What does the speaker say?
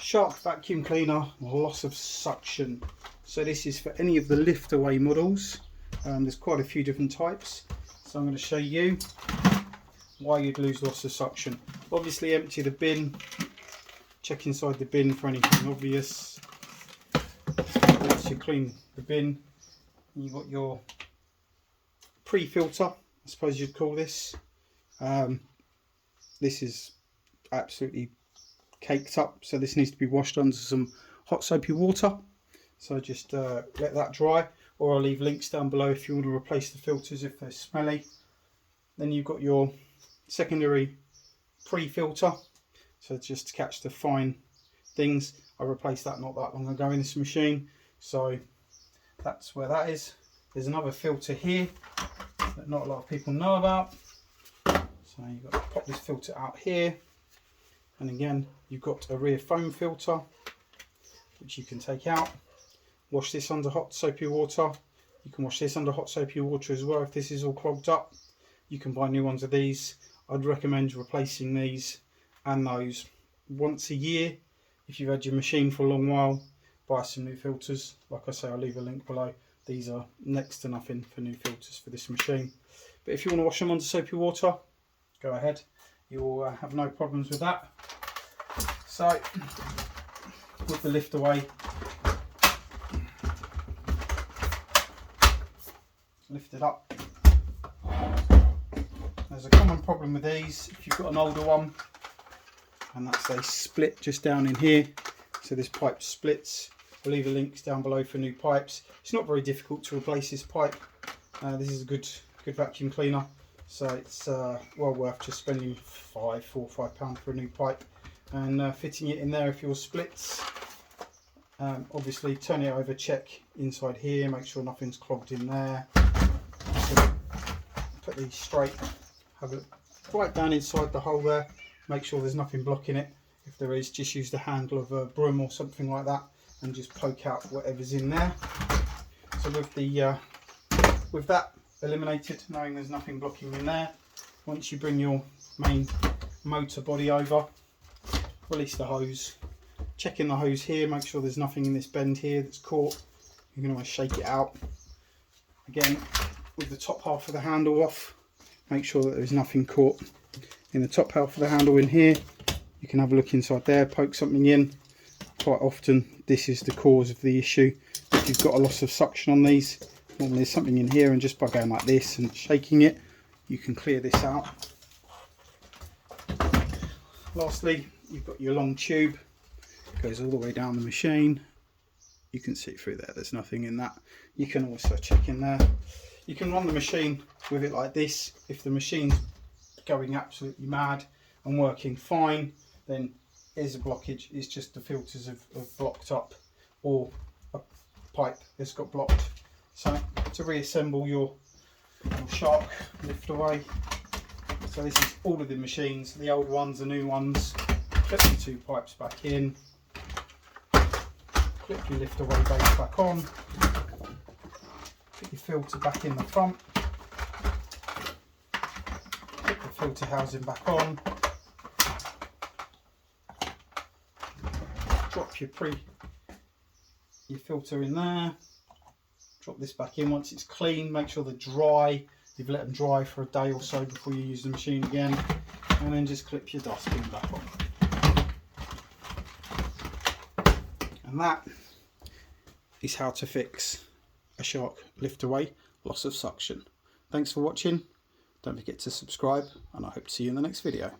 Shark vacuum cleaner loss of suction. So this is for any of the lift away models. There's quite a few different types. So I'm going to show you why you'd lose loss of suction. Obviously empty the bin, check inside the bin for anything obvious. Once you clean the bin, you've got your pre-filter, I suppose you'd call this. This is absolutely caked up, so this needs to be washed under some hot soapy water. So just let that dry, or I'll leave links down below if you want to replace the filters if they're smelly. Then you've got your secondary pre-filter, so just to catch the fine things. I replaced that not that long ago in this machine, so that's where that is. There's another filter here that not a lot of people know about. So you've got to pop this filter out here, and again you've got a rear foam filter which you can take out. Wash this under hot soapy water. You can wash this under hot soapy water as well if this is all clogged up. You can buy new ones of these. I'd recommend replacing these and those once a year. If you've had your machine for a long while, buy some new filters. Like I say, I'll leave a link below. These are next to nothing for new filters for this machine. But if you want to wash them under soapy water, go ahead. You'll have no problems with that. So with the lift away, lift it up. There's a common problem with these if you've got an older one, and that's they split just down in here. So this pipe splits. I'll leave the links down below for new pipes. It's not very difficult to replace this pipe. This is a good vacuum cleaner, so it's well worth just spending £4 or £5 for a new pipe and fitting it in there if yours splits. Obviously turn it over, check inside here, make sure nothing's clogged in there. So put these straight, have it right down inside the hole there, make sure there's nothing blocking it. If there is, just use the handle of a broom or something like that and just poke out whatever's in there. So with that eliminated, knowing there's nothing blocking in there, once you bring your main motor body over, release the hose, check in the hose here, make sure there's nothing in this bend here that's caught. You can always shake it out. Again, with the top half of the handle off, make sure that there's nothing caught in the top half of the handle in here. You can have a look inside there, poke something in. Quite often this is the cause of the issue. If you've got a loss of suction on these, normally there's something in here, and just by going like this and shaking it, you can clear this out. Lastly, you've got your long tube, it goes all the way down the machine. You can see through there, there's nothing in that. You can also check in there. You can run the machine with it like this. If the machine's going absolutely mad and working fine, then here's a blockage. It's just the filters have blocked up, or a pipe has got blocked. So to reassemble your Shark lift away, so this is all of the machines, the old ones, the new ones. Clip the two pipes back in, clip your lift away base back on, put your filter back in the front, put the filter housing back on, drop your filter in there, drop this back in. Once it's clean, make sure they're dry. You've let them dry for a day or so before you use the machine again, and then just clip your dustbin back on. And that is how to fix a Shark lift away loss of suction. Thanks for watching. Don't forget to subscribe, and I hope to see you in the next video.